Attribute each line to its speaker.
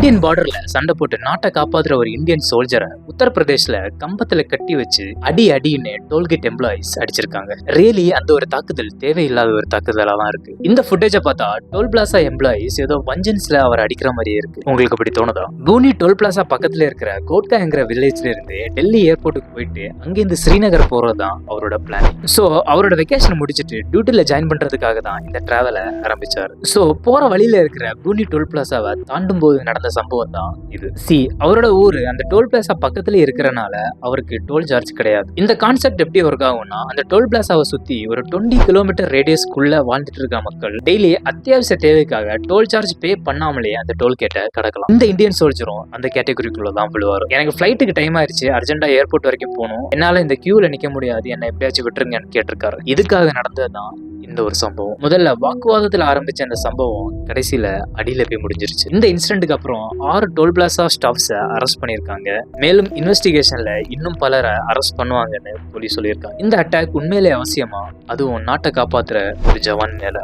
Speaker 1: Indian பார்டர்ல சண்டை போட்டு நாட்டை காப்பாத்துற ஒரு இந்தியன் சோல்ஜரை உத்தரப்பிரதேஷ்ல கம்பத்துல கட்டி வச்சு அடின்னு டோல்கேட் எம்ப்ளாயிஸ் அடிச்சிருக்காங்க. ரியலி அந்த ஒரு தாக்குதல் தேவையில்லாத ஒரு தாக்குதலா தான் இருக்கு. இந்த ஃபுட்டேஜை பார்த்தா டோல் பிளாசா எம்ப்ளாயிஸ் ஏதோ வஞ்சன்ஸ்ல அவர் அடிக்கிற மாதிரியே இருக்கு. உங்களுக்கு அப்படி தோணுதா? பூனி டோல் பிளாசா பக்கத்துல இருக்கிற கோட்கா என்கிற வில்லேஜ்ல இருந்து டெல்லி ஏர்போர்ட்டுக்கு போயிட்டு அங்கிருந்து ஸ்ரீநகர் போறதுதான் அவரோட பிளான். சோ அவரோட வெக்கேஷன் முடிச்சிட்டு டியூட்டில ஜாயின் பண்றதுக்காக தான் இந்த டிராவலை ஆரம்பிச்சாரு. சோ போற வழியில இருக்கிற பூனி டோல் பிளாசாவை தாண்டும் போது நடந்த சம்பவம் தான் இது. அவரோட ஊரு அந்த டோல் பிளாசா பக்கத்துல இருக்கிறனால அவருக்கு டோல் சார்ஜ் கிடையாது. இந்த கான்செப்ட் எப்படி ஒர்க் ஆகும்னா, அந்த டோல் பிளாசாவை சுத்தி ஒரு 20 கிலோமீட்டர் ரேடியஸ்க்குள்ள வாழ்ந்துட்டு இருக்க மக்கள் டெய்லி அத்தியாவசிய தேவைக்காக டோல் சார்ஜ் பே பண்ணாமலே அந்த டோல் கேட்டை கடக்கலாம். இந்த இந்தியன் சோல்ஜரும் அந்த கேட்டகரிக்குள்ள தான் விழுவாரு. எனக்கு ஃபிளைட்டுக்கு டைம் ஆயிடுச்சு, அர்ஜென்டா ஏர்போர்ட் வரைக்கும் போகணும், என்னால இந்த கியூல நிக்க முடியாது, என்ன எப்படியாச்சும் விட்டுருங்கன்னு கேட்டிருக்காரு. இதுக்காக நடந்ததுதான் இந்த ஒரு சம்பவம். முதல்ல வாக்குவாதத்துல ஆரம்பிச்ச இந்த சம்பவம் கடைசியில அடியில போய் முடிஞ்சிருச்சு. இந்த இன்சிடென்ட்க்கு அப்புறம் 6 டோல் பிளாசா ஸ்டாஃப்ஸை அரெஸ்ட் பண்ணிருக்காங்க. மேலும் இன்வெஸ்டிகேஷன்ல இன்னும் பலரை அரெஸ்ட் பண்ணுவாங்கன்னு போலீஸ் சொல்லியிருக்காங்க. இந்த அட்டாக் உண்மையிலே அவசியமா, அதுவும் நாட்டை காப்பாத்துற ஒரு ஜவான் மேல.